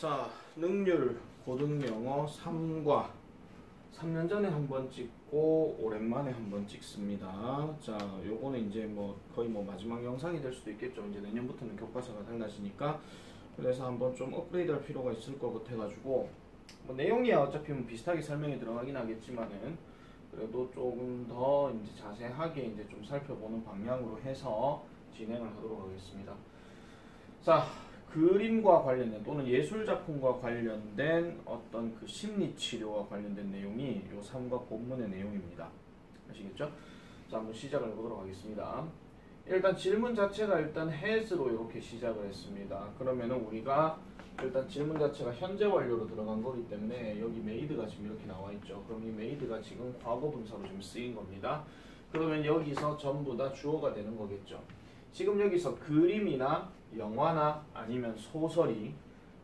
자, 능률 고등영어 3과 3년 전에 한번 찍고 오랜만에 한번 찍습니다. 자, 요거는 이제 뭐 거의 뭐 마지막 영상이 될 수도 있겠죠. 이제 내년부터는 교과서가 달라지니까. 그래서 한번 좀 업그레이드 할 필요가 있을 것 같아가지고 뭐 내용이야 어차피 뭐 비슷하게 설명이 들어가긴 하겠지만은 그래도 조금 더 이제 자세하게 이제 좀 살펴보는 방향으로 해서 진행을 하도록 하겠습니다. 자, 그림과 관련된 또는 예술작품과 관련된 어떤 그 심리치료와 관련된 내용이 요 3과 본문의 내용입니다. 아시겠죠? 자, 한번 시작을 해보도록 하겠습니다. 일단 질문 자체가 일단 has로 이렇게 시작을 했습니다. 그러면은 우리가 일단 질문 자체가 현재 완료로 들어간 거기 때문에 여기 made가 지금 이렇게 나와 있죠. 그럼 이 made가 지금 과거 분사로 지금 쓰인 겁니다. 그러면 여기서 전부 다 주어가 되는 거겠죠. 지금 여기서 그림이나 영화나 아니면 소설이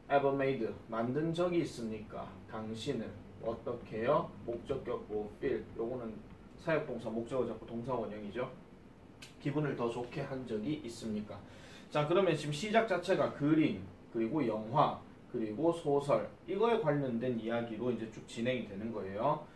ever made 만든 적이 있습니까? 당신은 어떻게 해요? 목적격 뭐 feel 요거는 사역동사 목적어 잡고 동사 원형이죠. 기분을 더 좋게 한 적이 있습니까? 자, 그러면 지금 시작 자체가 그림 그리고 영화 그리고 소설 이거에 관련된 이야기로 이제 쭉 진행이 되는 거예요.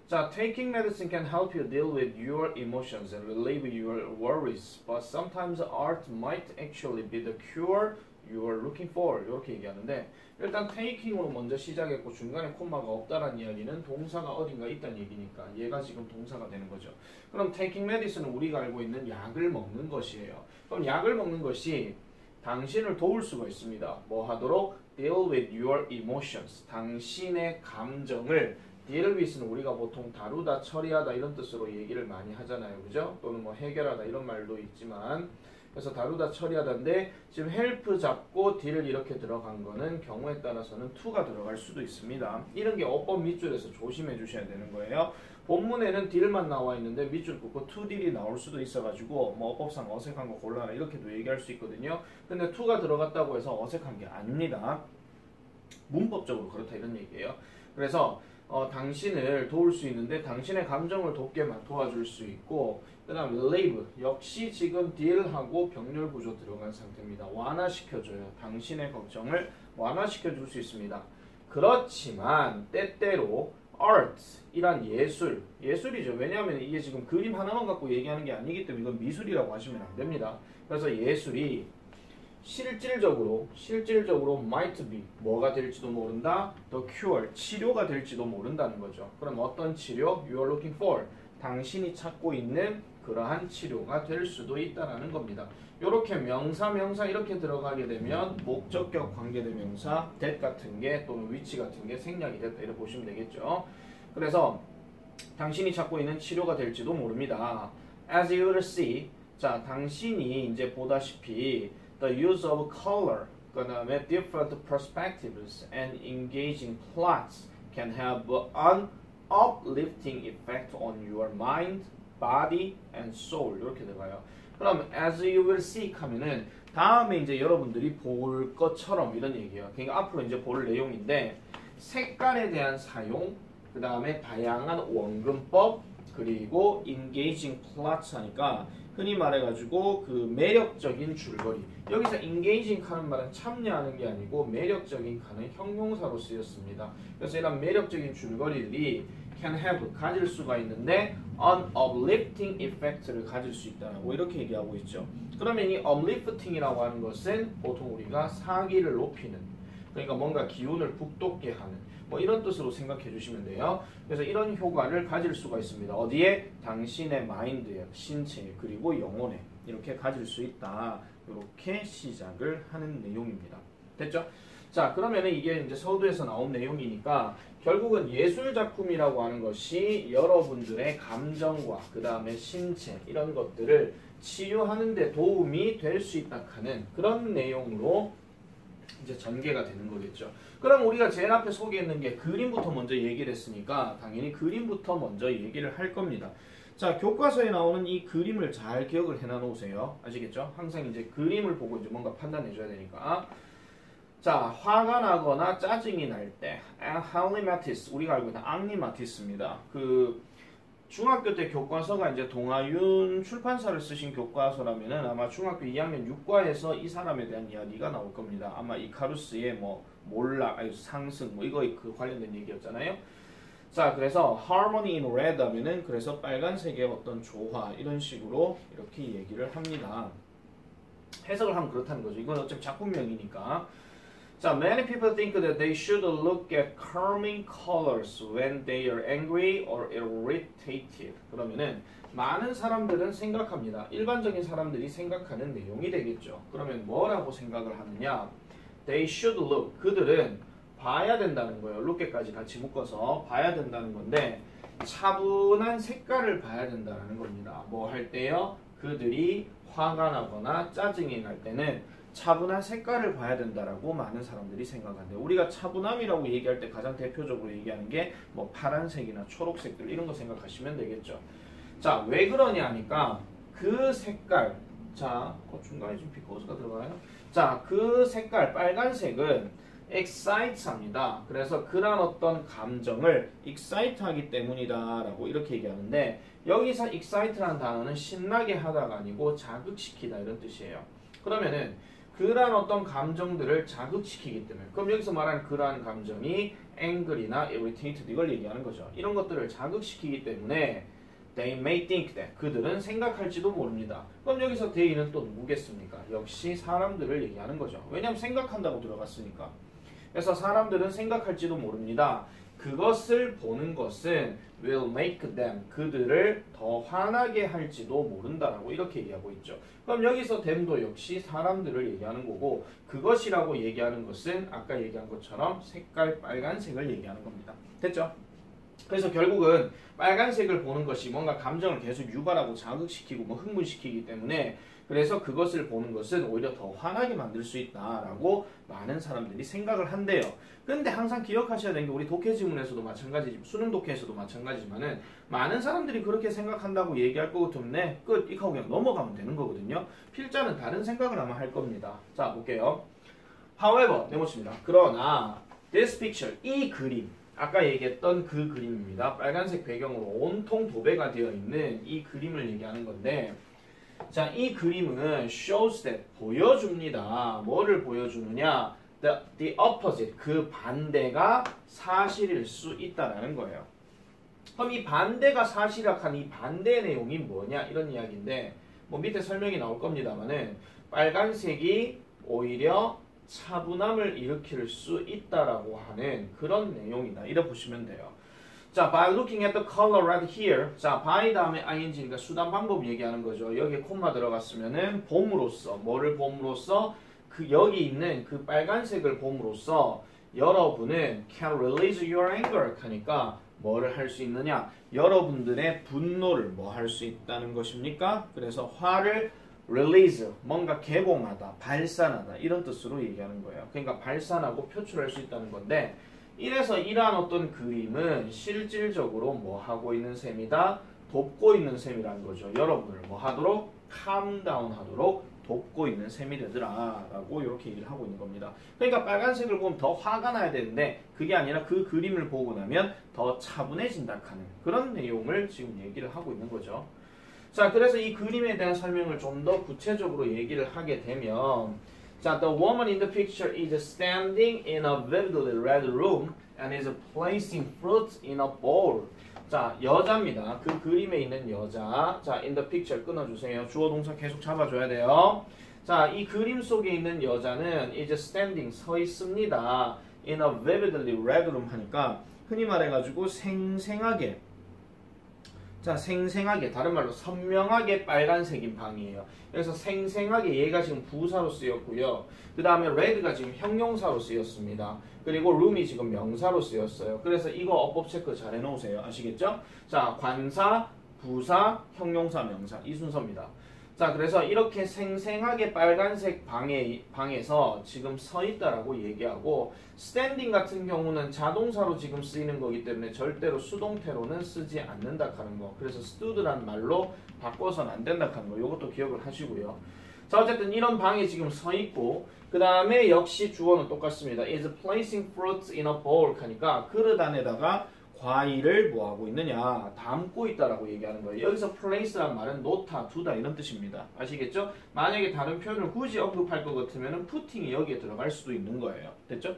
자, taking medicine can help you deal with your emotions and relieve your worries, but sometimes art might actually be the cure you are looking for. 이렇게 얘기하는데 일단 taking으로 먼저 시작했고 중간에 콤마가 없다라는 이야기는 동사가 어딘가 있다는 얘기니까 얘가 지금 동사가 되는 거죠. 그럼 taking medicine은 우리가 알고 있는 약을 먹는 것이에요. 그럼 약을 먹는 것이 당신을 도울 수가 있습니다. 뭐 하도록? deal with your emotions. 당신의 감정을 deal with는 우리가 보통 다루다, 처리하다 이런 뜻으로 얘기를 많이 하잖아요. 그죠? 또는 뭐 해결하다 이런 말도 있지만 그래서 다루다, 처리하다인데 지금 help 잡고 deal 이렇게 들어간 거는 경우에 따라서는 to가 들어갈 수도 있습니다. 이런 게 어법 밑줄에서 조심해 주셔야 되는 거예요. 본문에는 deal만 나와 있는데 밑줄 긋고 to deal이 나올 수도 있어가지고 뭐 어법상 어색한 거 골라라 이렇게도 얘기할 수 있거든요. 근데 to가 들어갔다고 해서 어색한 게 아닙니다. 문법적으로 그렇다 이런 얘기예요. 그래서 당신을 도울 수 있는데 당신의 감정을 돕게만 도와줄 수 있고 그 다음 relieve 역시 지금 deal하고 병렬 구조 들어간 상태입니다. 완화시켜줘요. 당신의 걱정을 완화시켜줄 수 있습니다. 그렇지만 때때로 art 이란 예술이죠. 왜냐하면 이게 지금 그림 하나만 갖고 얘기하는 게 아니기 때문에 이건 미술이라고 하시면 안 됩니다. 그래서 예술이 실질적으로 might be 뭐가 될지도 모른다. the cure 치료가 될지도 모른다는 거죠. 그럼 어떤 치료? You are looking for 당신이 찾고 있는 그러한 치료가 될 수도 있다라는 겁니다. 이렇게 명사 이렇게 들어가게 되면 목적격 관계대명사 that 같은 게 또는 위치 같은 게 생략이 됐다 이렇게 보시면 되겠죠. 그래서 당신이 찾고 있는 치료가 될지도 모릅니다. As you will see 자 당신이 이제 보다시피 the use of color, 그 다음에 different perspectives and engaging plots can have an uplifting effect on your mind, body, and soul. 이렇게 들어가요. 그럼 as you will see 하면은 다음에 이제 여러분들이 볼 것처럼 이런 얘기예요. 그러니까 앞으로 이제 볼 내용인데 색깔에 대한 사용, 그 다음에 다양한 원근법, 그리고 engaging plots 하니까 흔히 말해가지고 그 매력적인 줄거리 여기서 engaging 하는 말은 참여하는 게 아니고 매력적인 하는 형용사로 쓰였습니다. 그래서 이런 매력적인 줄거리들이 can have 가질 수가 있는데 an uplifting effect를 가질 수 있다고 이렇게 얘기하고 있죠. 그러면 이 uplifting이라고 하는 것은 보통 우리가 사기를 높이는 그러니까 뭔가 기운을 북돋게 하는 뭐 이런 뜻으로 생각해 주시면 돼요. 그래서 이런 효과를 가질 수가 있습니다. 어디에? 당신의 마인드에, 신체에, 그리고 영혼에 이렇게 가질 수 있다. 이렇게 시작을 하는 내용입니다. 됐죠? 자, 그러면은 이게 이제 서두에서 나온 내용이니까 결국은 예술 작품이라고 하는 것이 여러분들의 감정과 그 다음에 신체 이런 것들을 치유하는 데 도움이 될 수 있다 하는 그런 내용으로 이제 전개가 되는 거겠죠. 그럼 우리가 제일 앞에 소개했는 게 그림부터 먼저 얘기를 했으니까 당연히 그림부터 먼저 얘기를 할 겁니다. 자, 교과서에 나오는 이 그림을 잘 기억을 해놔 놓으세요. 아시겠죠? 항상 이제 그림을 보고 이제 뭔가 판단해 줘야 되니까. 자, 화가 나거나 짜증이 날 때, 할리마티스, 우리가 알고 있는 앙리마티스입니다. 그 중학교 때 교과서가 이제 동아윤 출판사를 쓰신 교과서라면은 아마 중학교 2학년 6과에서 이 사람에 대한 이야기가 나올 겁니다. 아마 이카루스의 뭐 몰락, 아니 상승 뭐 이거 그 관련된 얘기였잖아요. 자, 그래서 harmony in red 하면은 그래서 빨간색의 어떤 조화 이런 식으로 이렇게 얘기를 합니다. 해석을 하면 그렇다는 거죠. 이건 어차피 작품명이니까. 자, many people think that they should look at calming colors when they are angry or irritated. 그러면은 많은 사람들은 생각합니다. 일반적인 사람들이 생각하는 내용이 되겠죠. 그러면 뭐라고 생각을 하느냐? They should look. 그들은 봐야 된다는 거예요. look까지 같이 묶어서 봐야 된다는 건데 차분한 색깔을 봐야 된다는 겁니다. 뭐 할 때요? 그들이 화가 나거나 짜증이 날 때는 차분한 색깔을 봐야 된다라고 많은 사람들이 생각하는데 우리가 차분함이라고 얘기할 때 가장 대표적으로 얘기하는 게 뭐 파란색이나 초록색들 이런 거 생각하시면 되겠죠. 자, 왜 그러냐 하니까 그 색깔 자, 중간에 좀 비커스가 들어가요. 자, 그 색깔 빨간색은 excite 합니다. 그래서 그런 어떤 감정을 excite 하기 때문이다 라고 이렇게 얘기하는데 여기서 excite라는 단어는 신나게 하다가 아니고 자극시키다 이런 뜻이에요. 그러면은 그러한 어떤 감정들을 자극시키기 때문에 그럼 여기서 말하는 그러한 감정이 angry나 irritated 이걸 얘기하는 거죠. 이런 것들을 자극시키기 때문에 they may think that 그들은 생각할지도 모릅니다. 그럼 여기서 they는 또 누구겠습니까? 역시 사람들을 얘기하는 거죠. 왜냐하면 생각한다고 들어갔으니까. 그래서 사람들은 생각할지도 모릅니다. 그것을 보는 것은 will make them 그들을 더 화나게 할지도 모른다라고 이렇게 얘기하고 있죠. 그럼 여기서 them도 역시 사람들을 얘기하는 거고 그것이라고 얘기하는 것은 아까 얘기한 것처럼 색깔 빨간색을 얘기하는 겁니다. 됐죠? 그래서 결국은 빨간색을 보는 것이 뭔가 감정을 계속 유발하고 자극시키고 뭐 흥분시키기 때문에 그래서 그것을 보는 것은 오히려 더 화나게 만들 수 있다라고 많은 사람들이 생각을 한대요. 근데 항상 기억하셔야 되는 게 우리 독해 지문에서도 마찬가지지만 수능 독해에서도 마찬가지지만은 많은 사람들이 그렇게 생각한다고 얘기할 거 같으면 끝 이거 그냥 넘어가면 되는 거거든요. 필자는 다른 생각을 아마 할 겁니다. 자, 볼게요. However, 네모칩니다. 그러나 this picture, 이 그림 아까 얘기했던 그 그림입니다. 빨간색 배경으로 온통 도배가 되어 있는 이 그림을 얘기하는 건데 자, 이 그림은 shows that 보여줍니다. 뭐를 보여주느냐? The opposite, 그 반대가 사실일 수 있다라는 거예요. 그럼 이 반대가 사실이라는 이 반대의 내용이 뭐냐? 이런 이야기인데 뭐 밑에 설명이 나올 겁니다만은 빨간색이 오히려 차분함을 일으킬 수 있다라고 하는 그런 내용이다. 이래 보시면 돼요. 자, by looking at the color right here. 자, by 다음에 ing니까 수단 방법 얘기하는 거죠. 여기에 콤마 들어갔으면은 봄으로써 뭐를 봄으로써 그 여기 있는 그 빨간색을 봄으로써 여러분은 can release your anger 하니까 뭐를 할 수 있느냐? 여러분들의 분노를 뭐 할 수 있다는 것입니까? 그래서 화를 release 뭔가 개봉하다, 발산하다 이런 뜻으로 얘기하는 거예요. 그러니까 발산하고 표출할 수 있다는 건데 이래서 이러한 어떤 그림은 실질적으로 뭐 하고 있는 셈이다? 돕고 있는 셈이라는 거죠. 여러분을 뭐 하도록? calm down 하도록 돕고 있는 셈이 되더라 라고 이렇게 얘기를 하고 있는 겁니다. 그러니까 빨간색을 보면 더 화가 나야 되는데 그게 아니라 그 그림을 보고 나면 더 차분해진다 하는 그런 내용을 지금 얘기를 하고 있는 거죠. 자, 그래서 이 그림에 대한 설명을 좀 더 구체적으로 얘기를 하게 되면 자, the woman in the picture is standing in a vividly red room and is placing fruits in a bowl. 자, 여자입니다. 그 그림에 있는 여자. 자, in the picture 끊어주세요. 주어 동사 계속 잡아줘야 돼요. 자, 이 그림 속에 있는 여자는 is standing, 서 있습니다. in a vividly red room 하니까 흔히 말해가지고 생생하게 자, 생생하게, 다른 말로 선명하게 빨간색인 방이에요. 그래서 생생하게 얘가 지금 부사로 쓰였고요. 그 다음에 red가 지금 형용사로 쓰였습니다. 그리고 room이 지금 명사로 쓰였어요. 그래서 이거 어법 체크 잘 해놓으세요. 아시겠죠? 자, 관사, 부사, 형용사, 명사 이 순서입니다. 자, 그래서 이렇게 생생하게 빨간색 방에서 지금 서 있다라고 얘기하고 standing 같은 경우는 자동사로 지금 쓰이는 거기 때문에 절대로 수동태로는 쓰지 않는다 하는 거. 그래서 stood라는 말로 바꿔서는 안 된다 하는 거. 이것도 기억을 하시고요. 자, 어쨌든 이런 방에 지금 서 있고 그 다음에 역시 주어는 똑같습니다. is placing fruits in a bowl 하니까 그릇 안에다가 과일을 뭐하고 있느냐 담고 있다라고 얘기하는 거예요. 여기서 place란 말은 놓다, 두다 이런 뜻입니다. 아시겠죠? 만약에 다른 표현을 굳이 언급할 것 같으면 putting이 여기에 들어갈 수도 있는 거예요. 됐죠?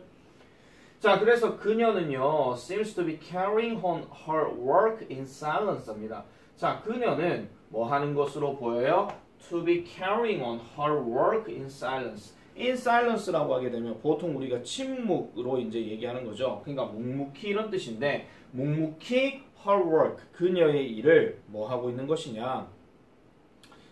자, 그래서 그녀는요 seems to be carrying on her work in silence입니다. 자, 그녀는 뭐 하는 것으로 보여요? To be carrying on her work in silence. in silence라고 하게 되면 보통 우리가 침묵으로 이제 얘기하는 거죠. 그러니까 묵묵히 이런 뜻인데 묵묵히 her work, 그녀의 일을 뭐 하고 있는 것이냐.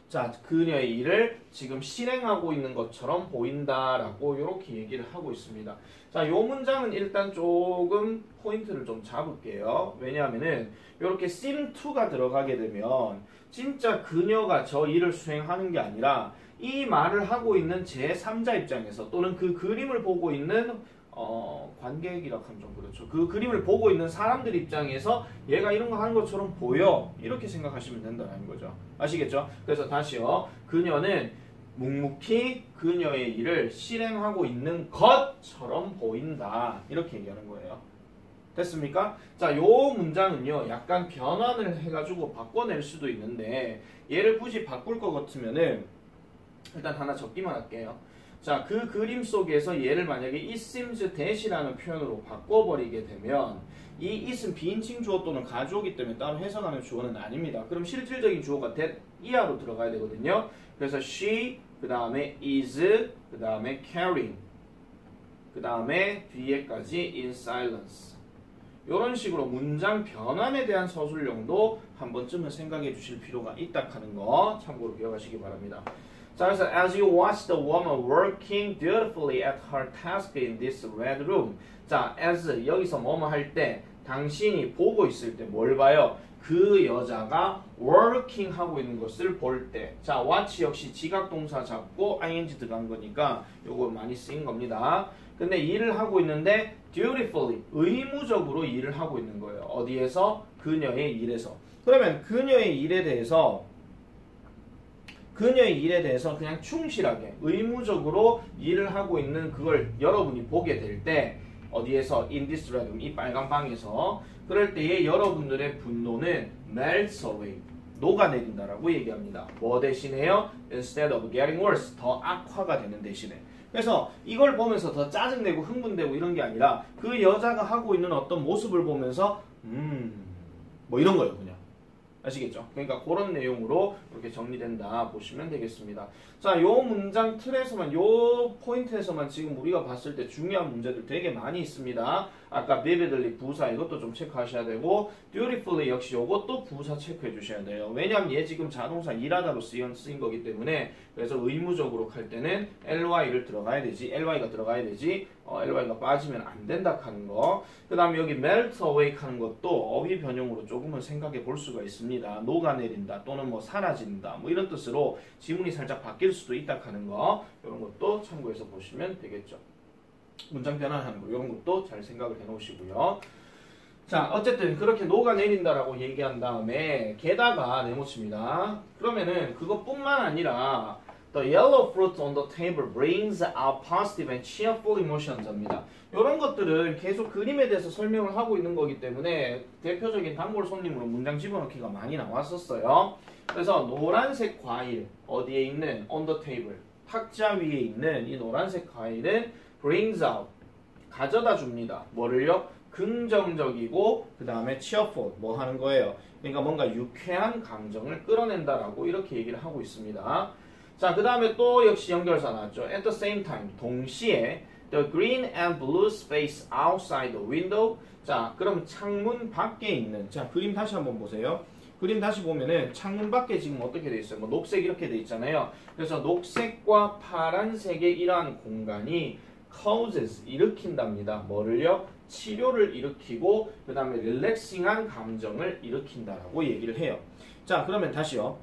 자, 그녀의 일을 지금 실행하고 있는 것처럼 보인다라고 이렇게 얘기를 하고 있습니다. 자, 요 문장은 일단 조금 포인트를 좀 잡을게요. 왜냐하면은 이렇게 seem to가 들어가게 되면 진짜 그녀가 저 일을 수행하는 게 아니라 이 말을 하고 있는 제3자 입장에서 또는 그 그림을 보고 있는 관객이라고 하면 좀 그렇죠. 그 그림을 보고 있는 사람들 입장에서 얘가 이런 거 하는 것처럼 보여. 이렇게 생각하시면 된다는 거죠. 아시겠죠? 그래서 다시요. 그녀는 묵묵히 그녀의 일을 실행하고 있는 것처럼 보인다. 이렇게 얘기하는 거예요. 됐습니까? 자, 요 문장은요. 약간 변환을 해가지고 바꿔낼 수도 있는데 얘를 굳이 바꿀 것 같으면은 일단 하나 적기만 할게요. 자, 그 그림 속에서 얘를 만약에 it seems that이라는 표현으로 바꿔버리게 되면 이 it은 비인칭 주어 또는 가주어기 때문에 따로 해석하는 주어는 아닙니다. 그럼 실질적인 주어가 that 이하로 들어가야 되거든요. 그래서 she, 그 다음에 is, 그 다음에 carrying, 그 다음에 뒤에까지 in silence. 이런 식으로 문장 변환에 대한 서술형도 한 번쯤은 생각해 주실 필요가 있다 하는 거 참고로 기억하시기 바랍니다. 자, 그래서 as you watch the woman working dutifully at her task in this red room. 자, as 여기서 뭐뭐 할 때 당신이 보고 있을 때 뭘 봐요? 그 여자가 working 하고 있는 것을 볼 때. 자, watch 역시 지각동사 잡고 ing 들어간 거니까 요거 많이 쓰인 겁니다. 근데 일을 하고 있는데 dutifully 의무적으로 일을 하고 있는 거예요. 어디에서? 그녀의 일에서. 그러면 그녀의 일에 대해서 그냥 충실하게 의무적으로 일을 하고 있는 그걸 여러분이 보게 될 때 어디에서? in this red room, 이 빨간 방에서. 그럴 때에 여러분들의 분노는 melts away, 녹아내린다라고 얘기합니다. 뭐 대신에요? instead of getting worse, 더 악화가 되는 대신에. 그래서 이걸 보면서 더 짜증내고 흥분되고 이런 게 아니라 그 여자가 하고 있는 어떤 모습을 보면서 뭐 이런 거예요, 그냥. 아시겠죠? 그러니까 그런 내용으로 이렇게 정리된다 보시면 되겠습니다. 자, 요 문장 틀에서만, 요 포인트에서만 지금 우리가 봤을 때 중요한 문제들 되게 많이 있습니다. 아까 vividly 부사 이것도 좀 체크하셔야 되고 dutifully 역시 요것도 부사 체크해 주셔야 돼요. 왜냐면 얘 지금 자동사 일하다로 쓰인 거기 때문에 그래서 의무적으로 할 때는 ly를 들어가야 되지, ly가 들어가야 되지, ly가 빠지면 안 된다 하는 거. 그 다음에 여기 melt away 하는 것도 어휘 변형으로 조금은 생각해 볼 수가 있습니다. 녹아내린다 또는 뭐 사라진다 뭐 이런 뜻으로 지문이 살짝 바뀔 수도 있다 하는 거, 이런 것도 참고해서 보시면 되겠죠. 문장 변환하는 거 이런 것도 잘 생각을 해 놓으시고요. 자, 어쨌든 그렇게 녹아내린다라고 얘기한 다음에 게다가 네모칩니다. 그러면은 그것뿐만 아니라 The yellow fruit on the table brings out positive and cheerful emotions입니다. 이런 것들은 계속 그림에 대해서 설명을 하고 있는 거기 때문에 대표적인 단골 손님으로 문장 집어넣기가 많이 나왔었어요. 그래서 노란색 과일 어디에 있는 on the table 탁자 위에 있는 이 노란색 과일은 brings out 가져다 줍니다. 뭐를요? 긍정적이고 그 다음에 cheerful 뭐 하는 거예요? 그러니까 뭔가 유쾌한 감정을 끌어낸다라고 이렇게 얘기를 하고 있습니다. 자, 그 다음에 또 역시 연결사 나왔죠. At the same time 동시에 the green and blue space outside the window. 자, 그럼 창문 밖에 있는, 자 그림 다시 한번 보세요. 그림 다시 보면은 창문 밖에 지금 어떻게 돼 있어요? 뭐 녹색 이렇게 돼 있잖아요. 그래서 녹색과 파란색의 이러한 공간이 causes 일으킨답니다. 뭐를요? 치료를 일으키고 그 다음에 릴렉싱한 감정을 일으킨다라고 얘기를 해요. 자, 그러면 다시요.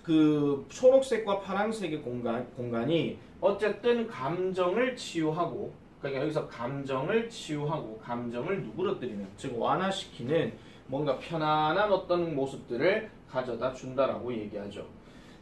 그 초록색과 파란색의 공간이 어쨌든 감정을 치유하고, 그러니까 여기서 감정을 치유하고 감정을 누그러뜨리는, 즉 완화시키는 뭔가 편안한 어떤 모습들을 가져다 준다라고 얘기하죠.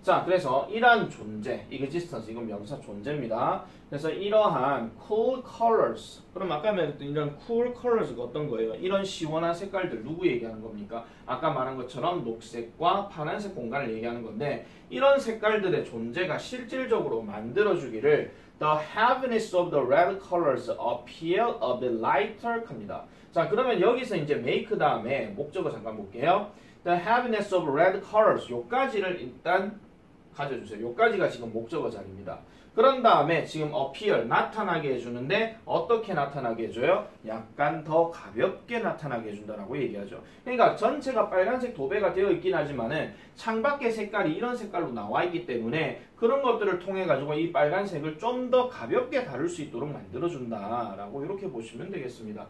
자, 그래서 이러한 존재, existence, 이건 명사 존재입니다. 그래서 이러한 cool colors, 그럼 아까 말했던 이런 cool colors가 어떤 거예요? 이런 시원한 색깔들 누구 얘기하는 겁니까? 아까 말한 것처럼 녹색과 파란색 공간을 얘기하는 건데 이런 색깔들의 존재가 실질적으로 만들어주기를 the heaviness of the red colors appear a bit lighter 합니다. 자, 그러면 여기서 이제 make 다음에 목적어 잠깐 볼게요. The heaviness of red colors, 요까지를 일단 가져주세요. 요까지가 지금 목적어 자리입니다. 그런 다음에 지금 appear, 나타나게 해주는데 어떻게 나타나게 해줘요? 약간 더 가볍게 나타나게 해준다라고 얘기하죠. 그러니까 전체가 빨간색 도배가 되어 있긴 하지만은 창밖의 색깔이 이런 색깔로 나와 있기 때문에 그런 것들을 통해 가지고 이 빨간색을 좀 더 가볍게 다룰 수 있도록 만들어준다라고 이렇게 보시면 되겠습니다.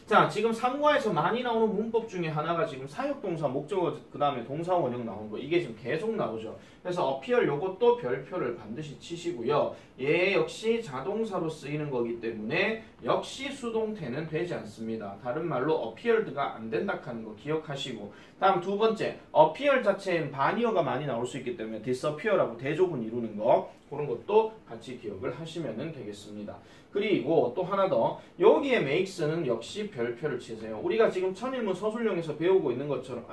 자, 지금 3과에서 많이 나오는 문법 중에 하나가 지금 사역동사, 목적어, 그 다음에 동사 원형 나온 거. 이게 지금 계속 나오죠. 그래서 appear 요것도 별표를 반드시 치시고요. 얘 역시 자동사로 쓰이는 거기 때문에 역시 수동태는 되지 않습니다. 다른 말로 appeared가 안 된다 하는 거 기억하시고, 다음 두 번째, appear 자체엔 반이어가 많이 나올 수 있기 때문에 disappear라고 대조군 이루는 거, 그런 것도 같이 기억을 하시면 되겠습니다. 그리고 또 하나 더, 여기에 makes는 역시 별표를 치세요. 우리가 지금 천일문 서술형에서 배우고 있는 것처럼,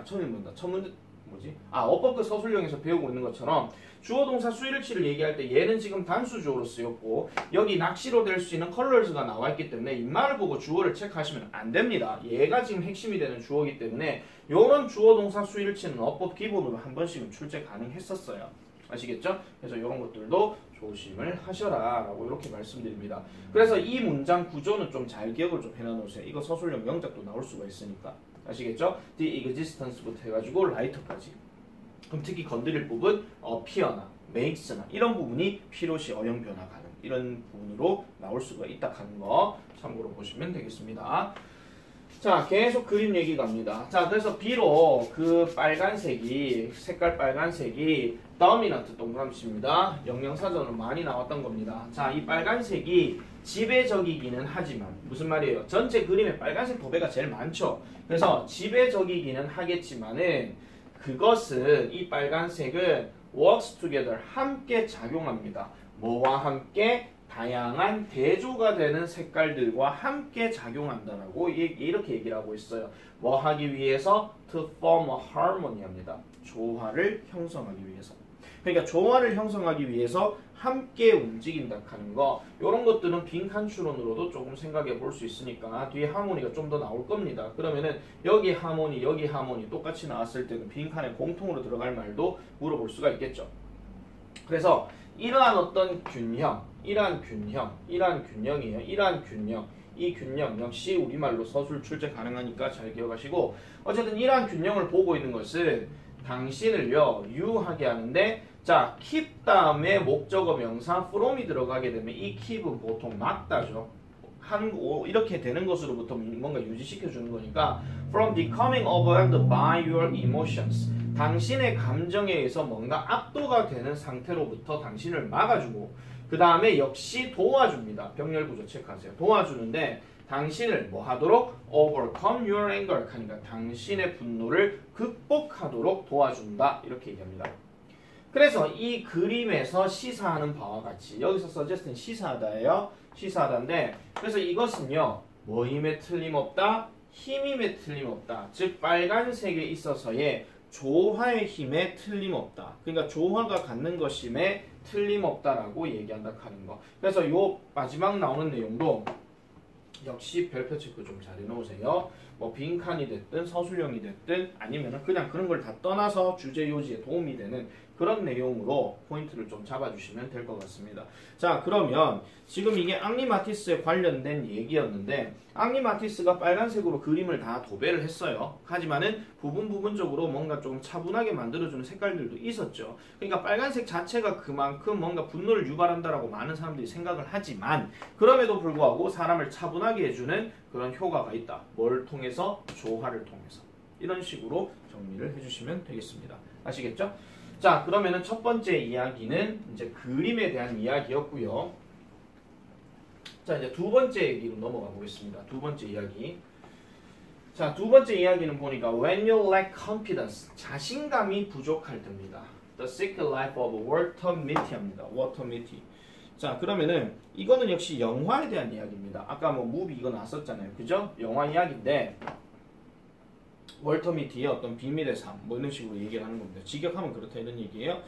어법그 서술형에서 배우고 있는 것처럼 주어 동사 수일치를 얘기할 때 얘는 지금 단수주어로 쓰였고 여기 낚시로 될 수 있는 colors가 나와 있기 때문에 입말을 보고 주어를 체크하시면 안 됩니다. 얘가 지금 핵심이 되는 주어이기 때문에 요런 주어 동사 수일치는 어법 기본으로 한 번씩은 출제 가능했었어요. 아시겠죠? 그래서 이런 것들도 조심을 하셔라 라고 이렇게 말씀드립니다. 그래서 이 문장 구조는 좀 잘 기억을 좀 해놔놓으세요. 이거 서술형 명작도 나올 수가 있으니까. 아시겠죠? The existence부터 해가지고 light까지. 그럼 특히 건드릴 부분 appear나 makes나 이런 부분이 필요시 어형 변화 가능 이런 부분으로 나올 수가 있다 하는 거 참고로 보시면 되겠습니다. 자, 계속 그림 얘기 갑니다. 자, 그래서 비록 그 빨간색이, 색깔 빨간색이 dominant 동그라미입니다. 영양사전으로 많이 나왔던 겁니다. 자, 이 빨간색이 지배적이기는 하지만, 무슨 말이에요? 전체 그림에 빨간색 도배가 제일 많죠. 그래서 지배적이기는 하겠지만은 그것은, 이 빨간색은 works together, 함께 작용합니다. 뭐와 함께? 다양한 대조가 되는 색깔들과 함께 작용한다라고 이렇게 얘기를 하고 있어요. 뭐 하기 위해서? To form a harmony 합니다. 조화를 형성하기 위해서. 그러니까 조화를 형성하기 위해서 함께 움직인다 하는 거, 이런 것들은 빈칸 추론으로도 조금 생각해 볼 수 있으니까 뒤에 하모니가 좀 더 나올 겁니다. 그러면은 여기 하모니, 여기 하모니 똑같이 나왔을 때는 빈칸에 공통으로 들어갈 말도 물어볼 수가 있겠죠. 그래서 이러한 어떤 균형, 이러한 균형이에요. 이러한 균형, 이 균형 역시 우리말로 서술 출제 가능하니까 잘 기억하시고, 어쨌든 이러한 균형을 보고 있는 것은 당신을요 유하게 하는데, 자, keep 다음에 목적어 명사 from이 들어가게 되면 이 keep은 보통 막다죠. 이렇게 되는 것으로부터 뭔가 유지시켜 주는 거니까 from becoming overwhelmed by your emotions, 당신의 감정에 의해서 뭔가 압도가 되는 상태로부터 당신을 막아주고, 그 다음에 역시 도와줍니다. 병렬 구조 체크하세요. 도와주는데 당신을 뭐 하도록? overcome your anger 하니까 당신의 분노를 극복하도록 도와준다, 이렇게 얘기합니다. 그래서 이 그림에서 시사하는 바와 같이, 여기서 suggest는 시사하다예요. 시사하다인데, 그래서 이것은요 뭐 힘에 틀림없다? 힘임에 틀림없다. 즉 빨간색에 있어서의 조화의 힘에 틀림없다. 그러니까 조화가 갖는 것임에 틀림없다라고 얘기한다 하는 거. 그래서 요 마지막 나오는 내용도 역시 별표 체크 좀 잘 해놓으세요. 뭐 빈칸이 됐든 서술형이 됐든 아니면 그냥 그런 걸 다 떠나서 주제 요지에 도움이 되는 그런 내용으로 포인트를 좀 잡아주시면 될 것 같습니다. 자, 그러면 지금 이게 앙리마티스에 관련된 얘기였는데, 앙리마티스가 빨간색으로 그림을 다 도배를 했어요. 하지만은 부분적으로 뭔가 좀 차분하게 만들어주는 색깔들도 있었죠. 그러니까 빨간색 자체가 그만큼 뭔가 분노를 유발한다라고 많은 사람들이 생각을 하지만, 그럼에도 불구하고 사람을 차분하게 해주는 그런 효과가 있다. 뭘 통해서? 조화를 통해서. 이런 식으로 정리를 해주시면 되겠습니다. 아시겠죠? 자, 그러면은 첫 번째 이야기는 이제 그림에 대한 이야기였고요. 자, 이제 두 번째 얘기로 넘어가 보겠습니다. 두 번째 이야기. 자, 두 번째 이야기는 보니까 when you lack confidence, 자신감이 부족할 때입니다. The Secret Life of Walter Mitty입니다. Walter Mitty. 자, 그러면은 이거는 역시 영화에 대한 이야기입니다. 아까 뭐 무비 이거 나왔었잖아요. 그죠? 영화 이야기인데 월터 미티의 어떤 비밀의 삶, 뭐 이런 식으로 얘기를 하는 겁니다. 직역하면 그렇다 이런 얘기예요.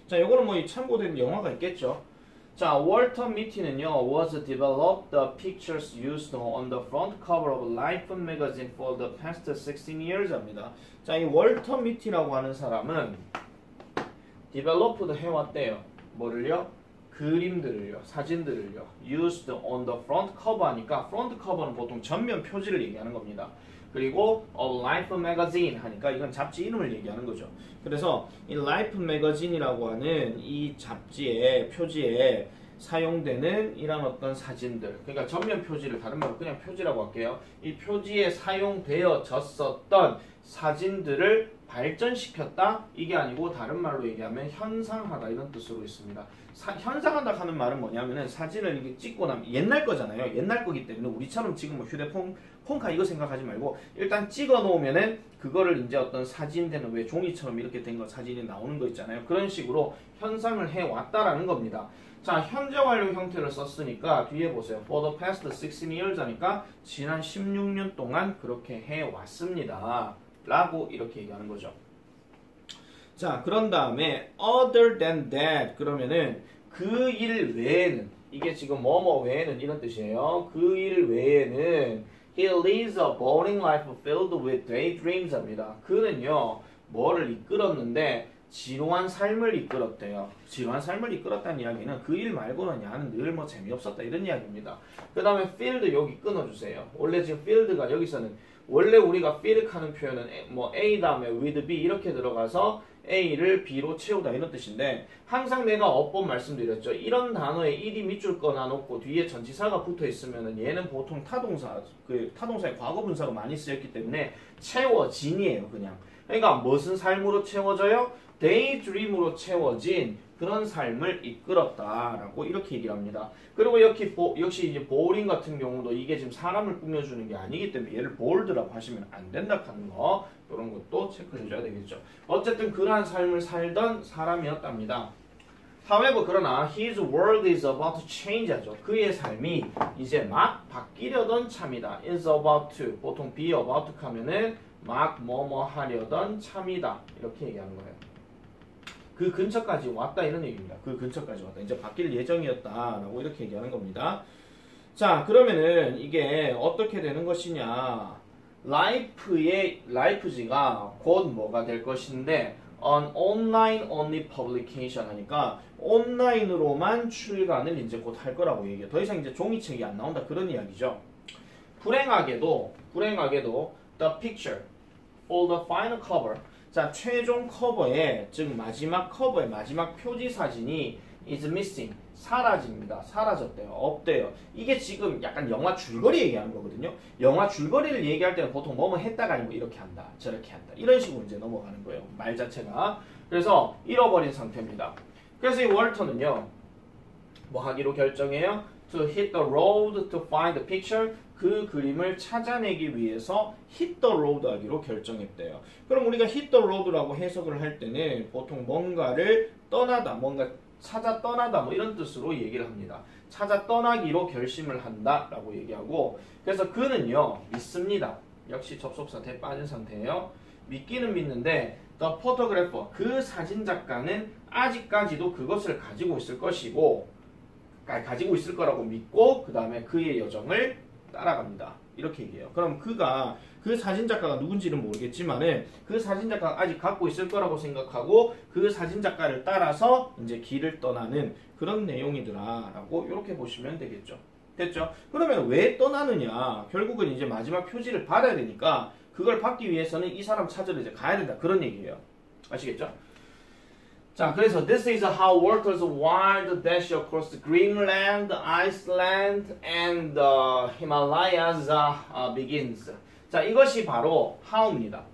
자, 요거는 뭐 참고된 영화가 있겠죠. 자, 월터 미티는요, was developed the pictures used on the front cover of Life magazine for the past 16 years 합니다. 자, 이 월터 미티라고 하는 사람은 developed 해왔대요. 뭐를요? 그림들을요, 사진들을요, used on the front cover 하니까 front cover는 보통 전면 표지를 얘기하는 겁니다. 그리고 Life magazine 하니까 이건 잡지 이름을 얘기하는 거죠. 그래서 이 Life magazine이라고 하는 이 잡지의 표지에 사용되는 이런 어떤 사진들, 그러니까 전면 표지를 다른 말로 그냥 표지라고 할게요. 이 표지에 사용되어졌었던 사진들을 발전시켰다? 이게 아니고 다른 말로 얘기하면 현상하다 이런 뜻으로 있습니다. 현상한다 하는 말은 뭐냐면은 사진을 이렇게 찍고 나면 옛날 거잖아요. 옛날 거기 때문에 우리처럼 지금 뭐 휴대폰 폰카 이거 생각하지 말고 일단 찍어 놓으면은 그거를 이제 어떤 사진되는 왜 종이처럼 이렇게 된 거 사진이 나오는 거 있잖아요. 그런 식으로 현상을 해 왔다라는 겁니다. 자, 현재 완료 형태를 썼으니까 뒤에 보세요. For the past 16 years 하니까 지난 16년 동안 그렇게 해 왔습니다. 라고 이렇게 얘기하는 거죠. 자, 그런 다음에 other than that 그러면은 그 일 외에는 이게 지금 뭐뭐 외에는 이런 뜻이에요. 그 일 외에는 he lives a boring life filled with daydreams 합니다. 그는요 뭐를 이끌었는데 지루한 삶을 이끌었대요. 지루한 삶을 이끌었다는 이야기는 그 일 말고는 야는 늘 뭐 재미없었다 이런 이야기입니다. 그 다음에 field 여기 끊어주세요. 원래 지금 field가 여기서는 원래 우리가 field 하는 표현은 뭐 A 다음에 with B 이렇게 들어가서 A를 B로 채우다 이런 뜻인데 항상 내가 어법 말씀드렸죠. 이런 단어에 일이 밑줄 꺼놔놓고 뒤에 전치사가 붙어 있으면은 얘는 보통 타동사, 타동사의 과거 분사로 많이 쓰였기 때문에 채워진이에요, 그냥. 그러니까 무슨 삶으로 채워져요? daydream으로 채워진 그런 삶을 이끌었다라고 이렇게 얘기를 합니다. 그리고 역시 이제 보링 같은 경우도 이게 지금 사람을 꾸며주는 게 아니기 때문에 얘를 bold라고 하시면 안 된다 하는 거 이런 것도 체크해줘야 되겠죠. 어쨌든 그러한 삶을 살던 사람이었답니다. However, 그러나 his world is about to change 하죠. 그의 삶이 이제 막 바뀌려던 참이다. is about to 보통 be about to 하면은 막 뭐뭐 하려던 참이다 이렇게 얘기하는 거예요. 그 근처까지 왔다 이런 얘기입니다. 그 근처까지 왔다. 이제 바뀔 예정이었다라고 이렇게 얘기하는 겁니다. 자, 그러면은 이게 어떻게 되는 것이냐? 라이프지가 곧 뭐가 될 것인데 an online only publication 하니까 온라인으로만 출간을 이제 곧 할 거라고 얘기해요. 더 이상 이제 종이책이 안 나온다 그런 이야기죠. 불행하게도 the picture for the final cover 자, 최종 커버에, 즉 마지막 커버의 마지막 표지 사진이 is missing, 사라집니다. 사라졌대요. 없대요. 이게 지금 약간 영화 줄거리 얘기하는 거거든요. 영화 줄거리를 얘기할 때는 보통 뭐뭐 했다가 아니고 이렇게 한다, 저렇게 한다. 이런 식으로 이제 넘어가는 거예요. 말 자체가. 그래서 잃어버린 상태입니다. 그래서 이 월터는요, 뭐 하기로 결정해요? To hit the road to find the picture. 그 그림을 찾아내기 위해서 hit the road 하기로 결정했대요. 그럼 우리가 hit the road라고 해석을 할 때는 보통 뭔가를 떠나다, 뭔가 찾아 떠나다 뭐 이런 뜻으로 얘기를 합니다. 찾아 떠나기로 결심을 한다라고 얘기하고 그래서 그는요 믿습니다. 역시 접속사 대 빠진 상태예요. 믿기는 믿는데 the photographer 그 사진 작가는 아직까지도 그것을 가지고 있을 것이고 가지고 있을 거라고 믿고 그 다음에 그의 여정을 따라갑니다. 이렇게 얘기해요. 그럼 그가 그 사진작가가 누군지는 모르겠지만은 그 사진작가가 아직 갖고 있을 거라고 생각하고 그 사진작가를 따라서 이제 길을 떠나는 그런 내용이더라 라고 이렇게 보시면 되겠죠. 됐죠? 그러면 왜 떠나느냐? 결국은 이제 마지막 표지를 받아야 되니까 그걸 받기 위해서는 이 사람 찾으러 이제 가야 된다 그런 얘기예요. 아시겠죠? 자, 그래서 this is how Walter's wild dash across Greenland, Iceland, and the Himalayas begins. 자, 이것이 바로 how입니다.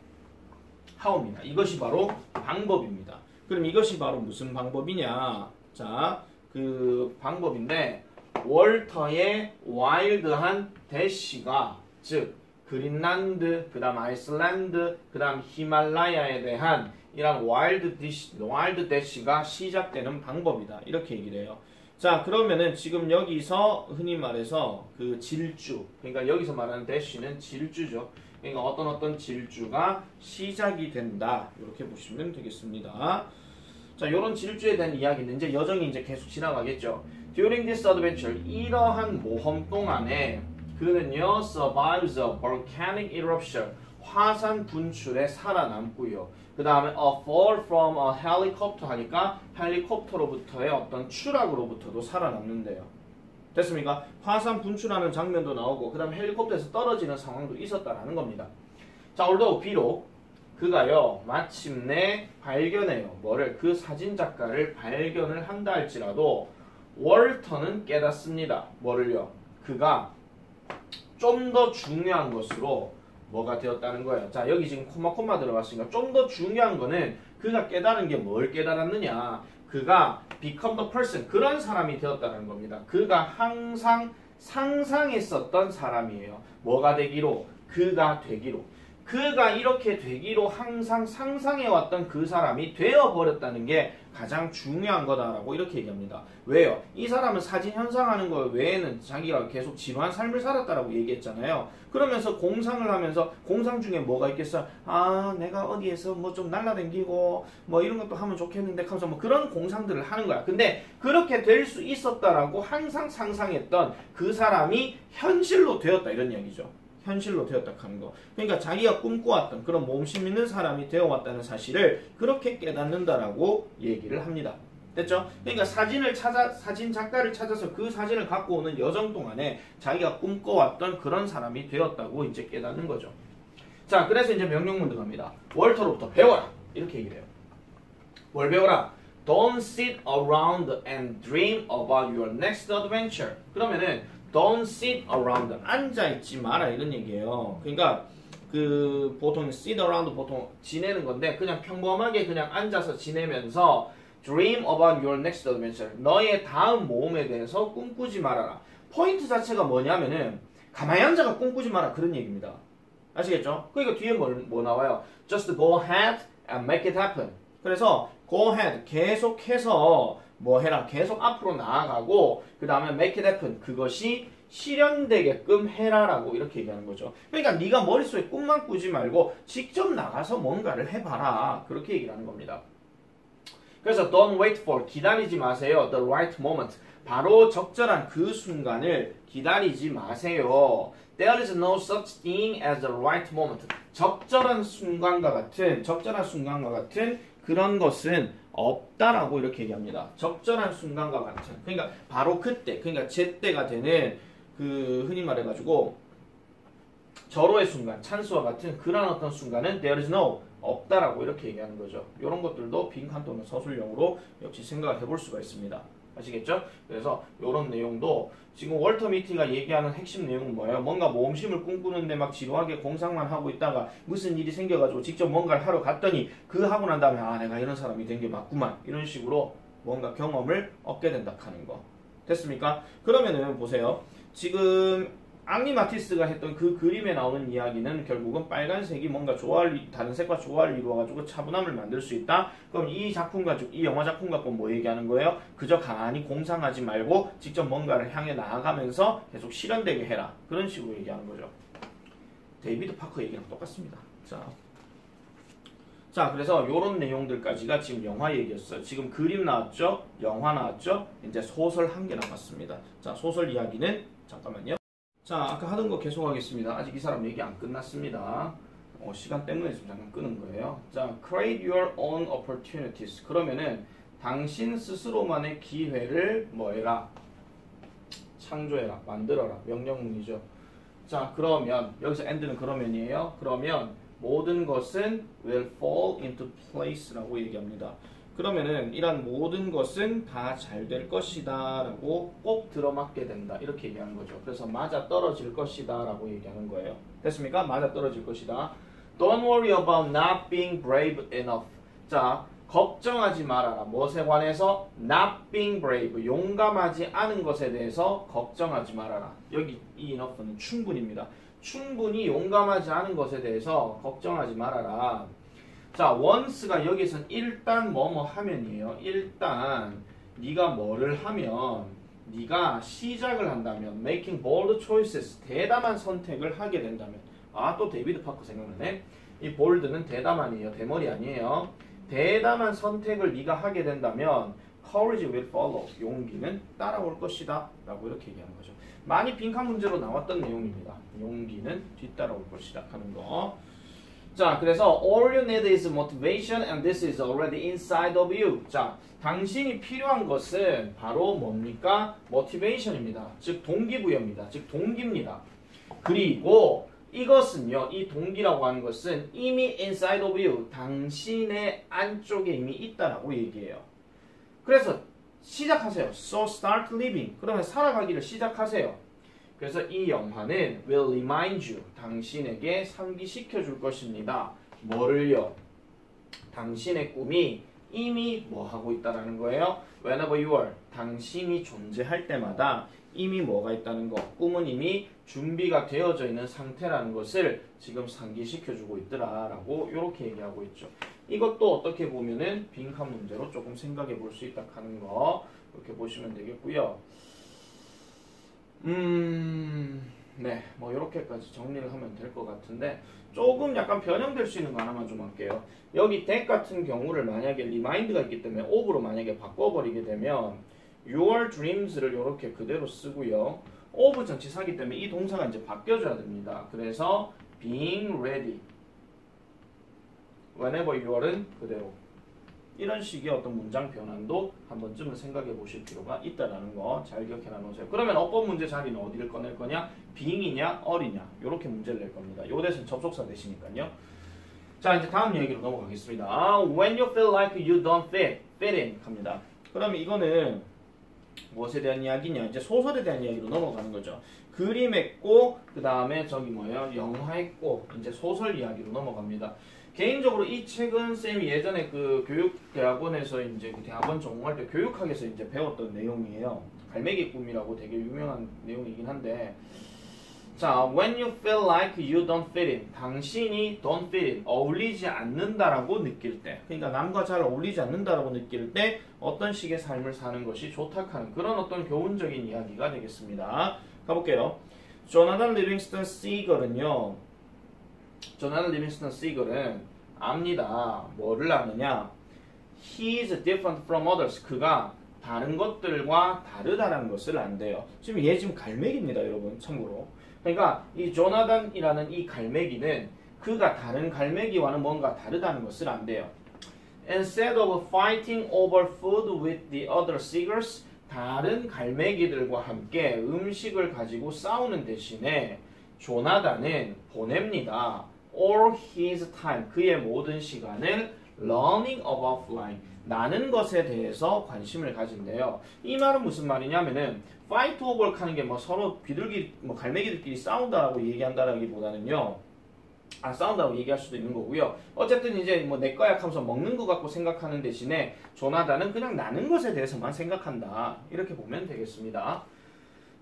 how입니다. 이것이 바로 방법입니다. 그럼 이것이 바로 무슨 방법이냐? 자, 그 방법인데 월터의 와일드한 대시가 즉 그린란드, 그 다음 아이슬란드, 그 다음 히말라야에 대한 이런 wild dash가 시작되는 방법이다. 이렇게 얘기를 해요. 자, 그러면은 지금 여기서 흔히 말해서 그 질주, 그러니까 여기서 말하는 dash는 질주죠. 그러니까 어떤 질주가 시작이 된다. 이렇게 보시면 되겠습니다. 자, 요런 질주에 대한 이야기는 이제 여정이 이제 계속 지나가겠죠. During this adventure, 이러한 모험 동안에 그는요, survives a volcanic eruption, 화산 분출에 살아남고요. 그 다음에 a fall from a helicopter 하니까 헬리콥터로부터의 어떤 추락으로부터도 살아남는데요. 됐습니까? 화산 분출하는 장면도 나오고 그 다음에 헬리콥터에서 떨어지는 상황도 있었다라는 겁니다. 자, although 비록 그가요 마침내 발견해요. 뭐를? 그 사진작가를 발견을 한다 할지라도 월터는 깨닫습니다. 뭐를요? 그가 좀 더 중요한 것으로 뭐가 되었다는 거예요. 자, 여기 지금 콤마 들어갔으니까 좀 더 중요한 거는 그가 깨달은 게 뭘 깨달았느냐. 그가 become the person, 그런 사람이 되었다는 겁니다. 그가 항상 상상했었던 사람이에요. 뭐가 되기로? 그가 되기로. 그가 이렇게 되기로 항상 상상해왔던 그 사람이 되어버렸다는 게 가장 중요한 거다라고 이렇게 얘기합니다. 왜요? 이 사람은 사진 현상하는 거 외에는 자기가 계속 지루한 삶을 살았다라고 얘기했잖아요. 그러면서 공상을 하면서 공상 중에 뭐가 있겠어? 아, 내가 어디에서 뭐 좀 날라다니고 뭐 이런 것도 하면 좋겠는데 하면서 뭐 그런 공상들을 하는 거야. 근데 그렇게 될 수 있었다라고 항상 상상했던 그 사람이 현실로 되었다 이런 이야기죠. 현실로 되었다 하는 거. 그러니까 자기가 꿈꿔왔던 그런 몸심 있는 사람이 되어왔다는 사실을 그렇게 깨닫는다라고 얘기를 합니다. 됐죠? 그러니까 사진 작가를 찾아서 그 사진을 갖고 오는 여정 동안에 자기가 꿈꿔왔던 그런 사람이 되었다고 이제 깨닫는 거죠. 자, 그래서 이제 명령문 들어갑니다. 월터로부터 배워라. 이렇게 얘기를 해요. 뭘 배워라? Don't sit around and dream about your next adventure. 그러면은 Don't sit around. 앉아있지 마라 이런 얘기예요. 그러니까 그 보통 sit around 보통 지내는 건데 그냥 평범하게 그냥 앉아서 지내면서 dream about your next adventure. 너의 다음 모험에 대해서 꿈꾸지 말아라. 포인트 자체가 뭐냐면은 가만히 앉아가 꿈꾸지 마라 그런 얘기입니다. 아시겠죠? 그러니까 뒤에 뭐 나와요? Just go ahead and make it happen. 그래서 go ahead 계속해서 뭐 해라. 계속 앞으로 나아가고 그 다음에 make it happen. 그것이 실현되게끔 해라라고 이렇게 얘기하는 거죠. 그러니까 네가 머릿속에 꿈만 꾸지 말고 직접 나가서 뭔가를 해봐라. 그렇게 얘기를 하는 겁니다. 그래서 don't wait for. 기다리지 마세요. The right moment. 바로 적절한 그 순간을 기다리지 마세요. There is no such thing as the right moment. 적절한 순간과 같은 그런 것은 없다라고 이렇게 얘기합니다. 적절한 순간과 같은. 그러니까 바로 그때, 그러니까 제때가 되는 그 흔히 말해가지고 절호의 순간, 찬스와 같은 그런 어떤 순간은 there is no, 없다라고 이렇게 얘기하는 거죠. 이런 것들도 빈칸 또는 서술형으로 역시 생각을 해볼 수가 있습니다. 아시겠죠? 그래서 이런 내용도 지금 월터 미티가 얘기하는 핵심 내용은 뭐예요? 뭔가 모험심을 꿈꾸는데 막 지루하게 공상만 하고 있다가 무슨 일이 생겨가지고 직접 뭔가를 하러 갔더니 그 하고 난 다음에 아 내가 이런 사람이 된 게 맞구만 이런 식으로 뭔가 경험을 얻게 된다 하는 거. 됐습니까? 그러면은 보세요. 지금 앙리 마티스가 했던 그 그림에 나오는 이야기는 결국은 빨간색이 뭔가 다른 색과 조화를 이루어가지고 차분함을 만들 수 있다. 그럼 이 작품 가지고, 이 영화 작품 갖고 뭐 얘기하는 거예요? 그저 가만히 공상하지 말고 직접 뭔가를 향해 나아가면서 계속 실현되게 해라. 그런 식으로 얘기하는 거죠. 데이비드 파커 얘기랑 똑같습니다. 자, 그래서 요런 내용들까지가 지금 영화 얘기였어요. 지금 그림 나왔죠? 영화 나왔죠? 이제 소설 한 개 남았습니다. 자, 소설 이야기는 잠깐만요. 자, 아까 하던 거 계속하겠습니다. 아직 이 사람 얘기 안 끝났습니다. 시간 때문에 지금 잠깐 끄는 거예요. 자, create your own opportunities. 그러면은 당신 스스로만의 기회를 뭐 해라? 창조해라, 만들어라. 명령문이죠. 자, 그러면 여기서 and는 그러면이에요. 그러면 모든 것은 will fall into place라고 얘기합니다. 그러면은 이런 모든 것은 다 잘 될 것이다 라고 꼭 들어맞게 된다 이렇게 얘기하는 거죠. 그래서 맞아 떨어질 것이다 라고 얘기하는 거예요. 됐습니까? 맞아 떨어질 것이다. Don't worry about not being brave enough. 자, 걱정하지 말아라. 무엇에 관해서? Not being brave. 용감하지 않은 것에 대해서 걱정하지 말아라. 여기 이 enough는 충분입니다. 충분히 용감하지 않은 것에 대해서 걱정하지 말아라. 자, once가 여기선 일단 뭐뭐 하면이에요. 일단 네가 뭐를 하면, 네가 시작을 한다면, making bold choices, 대담한 선택을 하게 된다면. 아, 또 데이비드 파커 생각나네. 이 bold는 대담한이에요. 대머리 아니에요. 대담한 선택을 네가 하게 된다면 courage will follow, 용기는 따라올 것이다 라고 이렇게 얘기하는 거죠. 많이 빈칸 문제로 나왔던 내용입니다. 용기는 뒤따라올 것이다 하는 거. 자, 그래서 all you need is motivation and this is already inside of you. 자, 당신이 필요한 것은 바로 뭡니까? motivation입니다. 즉 동기부여입니다. 즉 동기입니다. 그리고 이것은요, 이 동기라고 하는 것은 이미 inside of you, 당신의 안쪽에 이미 있다라고 얘기해요. 그래서 시작하세요. So start living. 그러면 살아가기를 시작하세요. 그래서 이 영화는 will remind you, 당신에게 상기시켜 줄 것입니다. 뭐를요? 당신의 꿈이 이미 뭐 하고 있다라는 거예요? Whenever you are, 당신이 존재할 때마다 이미 뭐가 있다는 거, 꿈은 이미 준비가 되어져 있는 상태라는 것을 지금 상기시켜 주고 있더라라고 이렇게 얘기하고 있죠. 이것도 어떻게 보면은 빈칸 문제로 조금 생각해 볼 수 있다 하는 거 이렇게 보시면 되겠고요. 네, 뭐 이렇게까지 정리를 하면 될 것 같은데 조금 약간 변형될 수 있는 거 하나만 좀 할게요. 여기 that 같은 경우를 만약에 remind가 있기 때문에 of로 만약에 바꿔버리게 되면 your dreams를 이렇게 그대로 쓰고요. of 전치사기 때문에 이 동사가 이제 바뀌어줘야 됩니다. 그래서 being ready, whenever you are은 그대로. 이런 식의 어떤 문장 변환도 한 번쯤은 생각해 보실 필요가 있다는 거 잘 기억해 놓으세요. 그러면 어법 문제 자리는 어디를 꺼낼 거냐? being이냐, are이냐 이렇게 문제를 낼 겁니다. 요 대신 접속사 대시니까요. 자, 이제 다음 얘기로 넘어가겠습니다. When you feel like you don't fit in 합니다. 그러면 이거는 무엇에 대한 이야기냐? 이제 소설에 대한 이야기로 넘어가는 거죠. 그림 했고 그 다음에 저기 뭐예요? 영화 했고 이제 소설 이야기로 넘어갑니다. 개인적으로 이 책은 쌤이 예전에 그 교육대학원에서 이제 그 대학원 전공할 때 교육학에서 이제 배웠던 내용이에요. 갈매기 꿈이라고 되게 유명한 내용이긴 한데, 자, when you feel like you don't fit in, 당신이 don't fit in, 어울리지 않는다라고 느낄 때, 그러니까 남과 잘 어울리지 않는다라고 느낄 때 어떤 식의 삶을 사는 것이 좋다 하는 그런 어떤 교훈적인 이야기가 되겠습니다. 가볼게요. 조나단 리빙스턴 시걸은요, 조나단 리빙스턴 시걸은 압니다. 뭐를 아느냐? He is different from others. 그가 다른 것들과 다르다는 것을 안대요. 지금 얘 지금 갈매기입니다, 여러분. 참고로. 그러니까 이 조나단이라는 이 갈매기는 그가 다른 갈매기와는 뭔가 다르다는 것을 안대요. Instead of fighting over food with the other seagulls, 다른 갈매기들과 함께 음식을 가지고 싸우는 대신에 조나단은 보냅니다. All his time, 그의 모든 시간을 learning about flying, 나는 것에 대해서 관심을 가진대요. 이 말은 무슨 말이냐면은 fight over 하는 게 뭐 서로 비둘기, 뭐 갈매기들끼리 싸운다라고 얘기한다라기보다는요. 싸운다고 얘기할 수도 있는 거고요. 어쨌든 이제 뭐 내 거야 하면서 먹는 것 같고 생각하는 대신에 조나단은 그냥 나는 것에 대해서만 생각한다. 이렇게 보면 되겠습니다.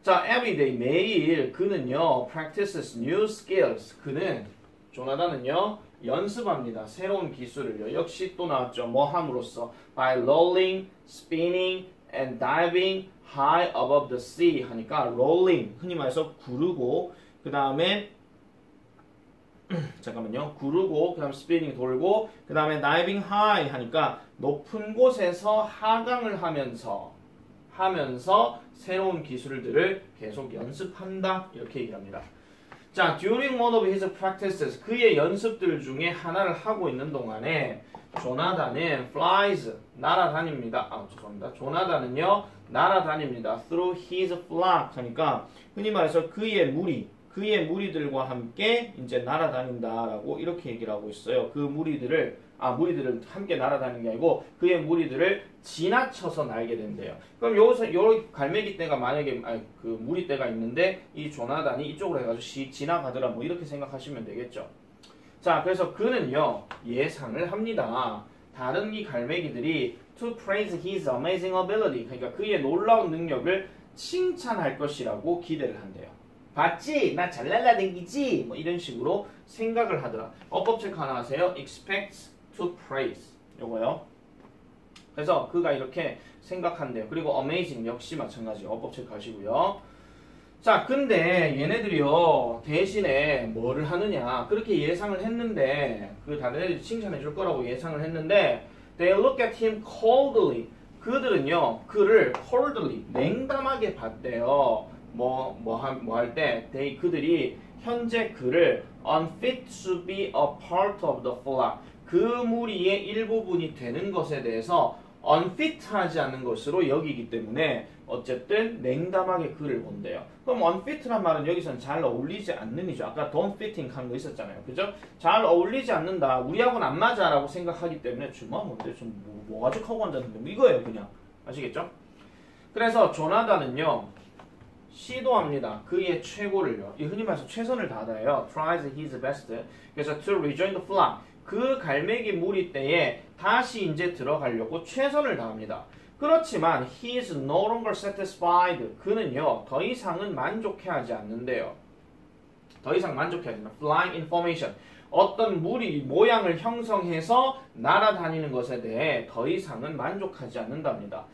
자, everyday, 매일 그는요, practices new skills. 그는, 조나단은요, 연습합니다. 새로운 기술을요. 역시 또 나왔죠. 뭐 함으로써? By rolling, spinning, and diving high above the sea 하니까 rolling, 흔히 말해서 구르고, 그 다음에 잠깐만요. 구르고, 그 다음 spinning 돌고, 그 다음에 diving high 하니까 높은 곳에서 하강을 하면서 새로운 기술들을 계속 연습한다. 이렇게 얘기를 합니다. 자, during one of his practices, 그의 연습들 중에 하나를 하고 있는 동안에 조나단은 flies, 날아다닙니다. 죄송합니다. 조나단은요, 날아다닙니다. through his flock 하니까 흔히 말해서 그의 무리들과 함께 이제 날아다닌다라고 이렇게 얘기를 하고 있어요. 그 무리들을 함께 날아다니는 게 아니고 그의 무리들을 지나쳐서 날게 된대요. 그럼 여기서 요 갈매기 떼가 만약에 그 무리 떼가 있는데 이 조나단이 이쪽으로 해가지고 지나가더라 뭐 이렇게 생각하시면 되겠죠. 자, 그래서 그는요 예상을 합니다. 다른 이 갈매기들이 to praise his amazing ability, 그러니까 그의 놀라운 능력을 칭찬할 것이라고 기대를 한대요. 봤지? 나 잘 날라댕기지? 뭐 이런 식으로 생각을 하더라. 어법 체크 하나 하세요. expects, to praise. 요거요. 그래서 그가 이렇게 생각한대요. 그리고 amazing 역시 마찬가지. 어법 체크하시고요. 자, 근데 얘네들이요 대신에 뭐를 하느냐 그렇게 예상을 했는데 그 다른 애들이 칭찬해 줄 거라고 예상을 했는데 they look at him coldly. 그들은요 그를 coldly 냉담하게 봤대요. 뭐 할 때 그들이 현재 그를 unfit to be a part of the flock. 그 무리의 일부분이 되는 것에 대해서 unfit하지 않는 것으로 여기기 때문에 어쨌든 냉담하게 그를 본대요. 그럼 unfit란 말은 여기서는 잘 어울리지 않는이죠. 아까 don't fitting 하는 거 있었잖아요. 그죠? 잘 어울리지 않는다. 우리하고는 안 맞아 라고 생각하기 때문에 주마 뭔데 좀 뭐 가지고 앉았는데 뭐 이거예요 그냥. 아시겠죠? 그래서 조나단은요 시도합니다. 그의 최고를요. 흔히 말해서 최선을 다해요. tries his best. 그래서 to rejoin the flock. 그 갈매기 무리 때에 다시 이제 들어가려고 최선을 다합니다. 그렇지만 he is no longer satisfied. 그는요 더 이상은 만족해하지 않는데요. 더 이상 만족해하지 않는 flying information. 어떤 무리 모양을 형성해서 날아다니는 것에 대해 더 이상은 만족하지 않는답니다.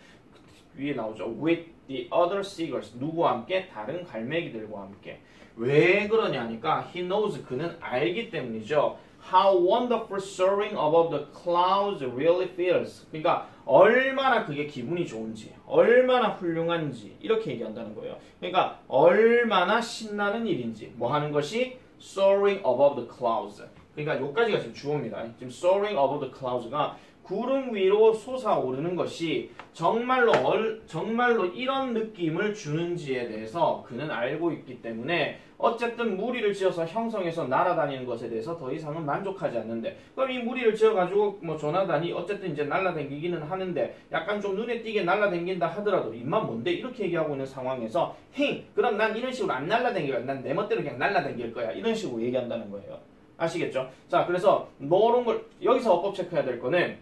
위에 나오죠. with the other seagulls. 누구와 함께? 다른 갈매기들과 함께. 왜 그러냐니까 he knows. 그는 알기 때문이죠. How wonderful soaring above the clouds really feels. 그러니까 얼마나 그게 기분이 좋은지, 얼마나 훌륭한지 이렇게 얘기한다는 거예요. 그러니까 얼마나 신나는 일인지 뭐 하는 것이 soaring above the clouds. 그러니까 여기까지가 지금 주어입니다. 지금 soaring above the clouds가 구름 위로 솟아오르는 것이 정말로 이런 느낌을 주는지에 대해서 그는 알고 있기 때문에 어쨌든 무리를 지어서 형성해서 날아다니는 것에 대해서 더 이상은 만족하지 않는데 그럼 이 무리를 지어가지고 뭐 조나단이 어쨌든 이제 날아다니기는 하는데 약간 좀 눈에 띄게 날아다닌다 하더라도 입만 뭔데 이렇게 얘기하고 있는 상황에서 그럼 난 이런 식으로 안 날아다닐 거야. 난 내 멋대로 그냥 날아다닐 거야. 이런 식으로 얘기한다는 거예요. 아시겠죠? 자, 그래서 이런 걸 여기서 어법 체크해야 될 거는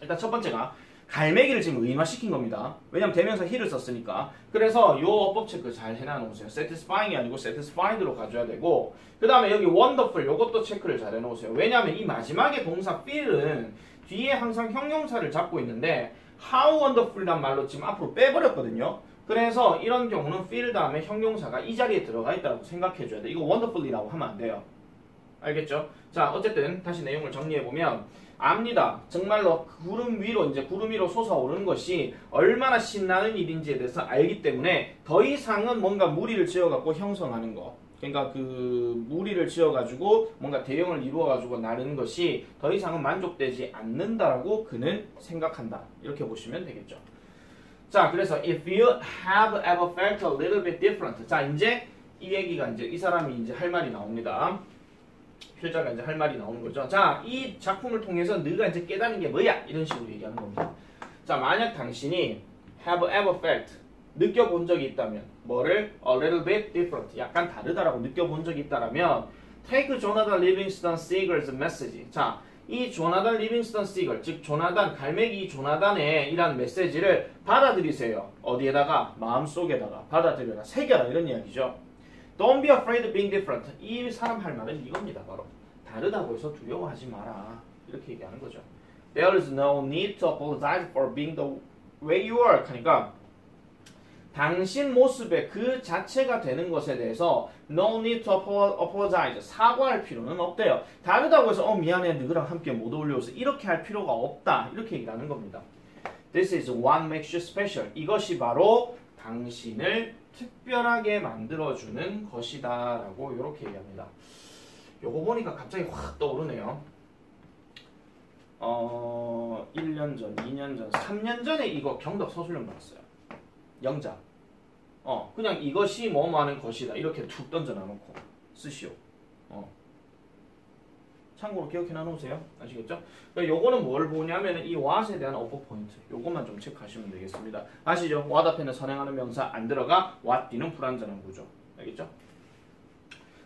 일단 첫 번째가 갈매기를 지금 의인화시킨 겁니다. 왜냐면 대명사 he를 썼으니까. 그래서 요 어법 체크 잘 해놔놓으세요. satisfying이 아니고 satisfied로 가져야 되고 그 다음에 여기 wonderful 요것도 체크를 잘 해놓으세요. 왜냐면 이 마지막에 동사 feel은 뒤에 항상 형용사를 잡고 있는데 how wonderful이란 말로 지금 앞으로 빼버렸거든요. 그래서 이런 경우는 feel 다음에 형용사가 이 자리에 들어가 있다고 생각해줘야 돼. 이거 wonderful이라고 하면 안 돼요. 알겠죠? 자, 어쨌든 다시 내용을 정리해보면 압니다. 정말로 구름 위로 솟아오르는 것이 얼마나 신나는 일인지에 대해서 알기 때문에 더 이상은 뭔가 무리를 지어갖고 형성하는 거. 그러니까 그 무리를 지어가지고 뭔가 대형을 이루어가지고 나르는 것이 더 이상은 만족되지 않는다라고 그는 생각한다. 이렇게 보시면 되겠죠. 자, 그래서 if you have ever felt a little bit different. 자, 이제 이 얘기가 이제 이 사람이 이제 할 말이 나옵니다. 필자가 이제 할 말이 나오는 거죠. 자, 이 작품을 통해서 너가 이제 깨닫는 게 뭐야? 이런 식으로 얘기하는 겁니다. 자, 만약 당신이 have ever felt 느껴본 적이 있다면 뭐를 a little bit different 약간 다르다라고 느껴본 적이 있다라면 take Jonathan Livingston Seagull's message. 자, 이 조나단 리빙스턴 시걸 즉 조나단 갈매기 조나단의 이란 메시지를 받아들이세요. 어디에다가? 마음속에다가 받아들여라. 새겨라. 이런 이야기죠. Don't be afraid of being different. 이 사람 할 말은 이겁니다. 바로 다르다고 해서 두려워하지 마라. 이렇게 얘기하는 거죠. There is no need to apologize for being the way you are. 하니까 당신 모습의 그 자체가 되는 것에 대해서 no need to apologize. 사과할 필요는 없대요. 다르다고 해서 미안해 너랑 함께 못 어울려서 이렇게 할 필요가 없다. 이렇게 얘기하는 겁니다. This is what makes you special. 이것이 바로 당신을 특별하게 만들어주는 것이다 라고 이렇게 얘기합니다. 요거 보니까 갑자기 확 떠오르네요. 1년 전, 2년 전, 3년 전에 이거 경덕 서술형 나왔어요. 영작. 그냥 이것이 뭐뭐하는 것이다 이렇게 툭 던져놔놓고 쓰시오. 참고로 기억해 놔놓으세요. 아시겠죠? 그러니까 요거는 뭘 보냐면 이 what에 대한 어법 포인트. 요것만 좀 체크하시면 되겠습니다. 아시죠? what 앞에는 선행하는 명사 안 들어가 what 뒤는 불완전한 구조. 알겠죠?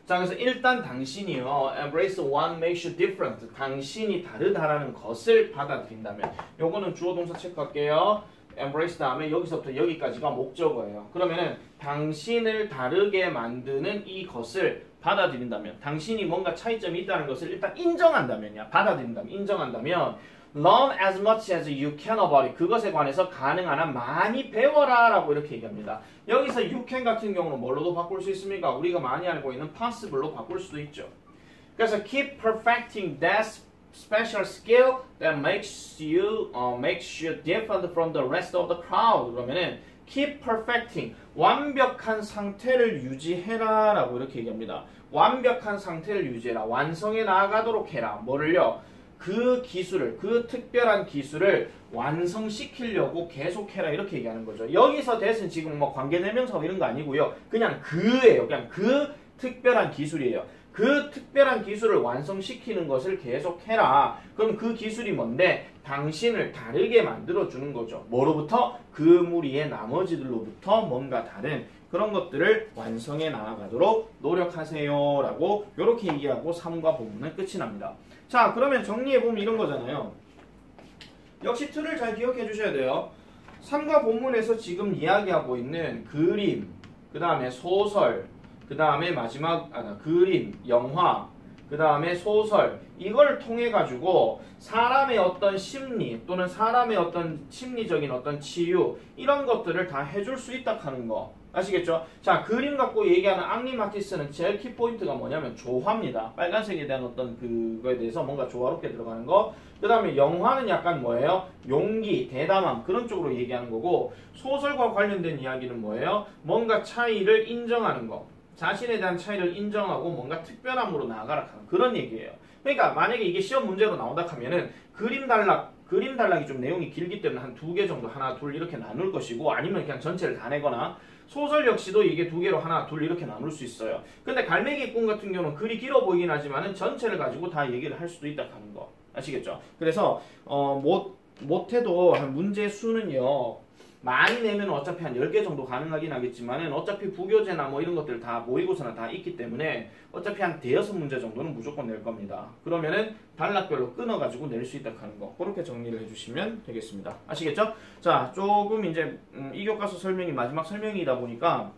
자, 그래서 일단 당신이요 embrace what makes you different. 당신이 다르다라는 것을 받아들인다면 요거는 주어 동사 체크할게요. embrace 다음에 여기서부터 여기까지가 목적어예요. 그러면은 당신을 다르게 만드는 이것을 받아들인다면, 당신이 뭔가 차이점이 있다는 것을 일단 인정한다면이야. 받아들인다면, 인정한다면 learn as much as you can about it. 그것에 관해서 가능한 한 많이 배워라 라고 이렇게 얘기합니다. 여기서 you can 같은 경우는 뭘로도 바꿀 수 있습니까? 우리가 많이 알고 있는 possible로 바꿀 수도 있죠. 그래서 keep perfecting that special skill that makes you different from the rest of the crowd. 그러면은 keep perfecting, 완벽한 상태를 유지해라 라고 이렇게 얘기합니다. 완벽한 상태를 유지해라. 완성해 나아가도록 해라. 뭐를요? 그 기술을, 그 특별한 기술을 완성시키려고 계속해라 이렇게 얘기하는 거죠. 여기서 that은 지금 뭐 관계대명사 이런 거 아니고요. 그냥 그예요. 그냥 그 특별한 기술이에요. 그 특별한 기술을 완성시키는 것을 계속해라. 그럼 그 기술이 뭔데? 당신을 다르게 만들어주는 거죠. 뭐로부터? 그 무리의 나머지들로부터 뭔가 다른 그런 것들을 완성해 나아가도록 노력하세요 라고 이렇게 얘기하고 3과 본문은 끝이 납니다. 자, 그러면 정리해보면 이런 거잖아요. 역시 틀을 잘 기억해 주셔야 돼요. 3과 본문에서 지금 이야기하고 있는 그림, 그 다음에 소설, 그 다음에 마지막 그림, 영화, 그 다음에 소설, 이걸 통해 가지고 사람의 어떤 심리 또는 사람의 어떤 심리적인 어떤 치유 이런 것들을 다 해줄 수 있다 하는 거 아시겠죠? 자, 그림 갖고 얘기하는 앙리 마티스는 제일 키포인트가 뭐냐면 조화입니다. 빨간색에 대한 어떤 그거에 대해서 뭔가 조화롭게 들어가는 거. 그 다음에 영화는 약간 뭐예요? 용기, 대담함 그런 쪽으로 얘기하는 거고, 소설과 관련된 이야기는 뭐예요? 뭔가 차이를 인정하는 거. 자신에 대한 차이를 인정하고 뭔가 특별함으로 나아가라 하는 그런 얘기예요. 그러니까 만약에 이게 시험 문제로 나온다 하면은 그림 단락이 좀 내용이 길기 때문에 한 2개 정도 하나 둘 이렇게 나눌 것이고, 아니면 그냥 전체를 다 내거나, 소설 역시도 이게 2개로 하나 둘 이렇게 나눌 수 있어요. 근데 갈매기 꿈 같은 경우는 글이 길어 보이긴 하지만은 전체를 가지고 다 얘기를 할 수도 있다 하는 거 아시겠죠? 그래서 못해도 문제 수는요 많이 내면 어차피 한 10개 정도 가능하긴 하겠지만은 어차피 부교재나 뭐 이런 것들 다 모의고사나 다 있기 때문에 어차피 한 대여섯 문제 정도는 무조건 낼 겁니다. 그러면은 단락별로 끊어가지고 낼 수 있다 하는 거, 그렇게 정리를 해주시면 되겠습니다. 아시겠죠? 자, 조금 이제 이 교과서 설명이 마지막 설명이다 보니까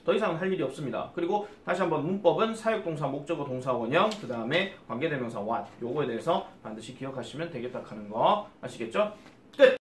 더 이상은 할 일이 없습니다. 그리고 다시 한번 문법은 사역동사, 목적어, 동사, 원형, 그 다음에 관계대명사 what, 요거에 대해서 반드시 기억하시면 되겠다 하는 거 아시겠죠? 끝!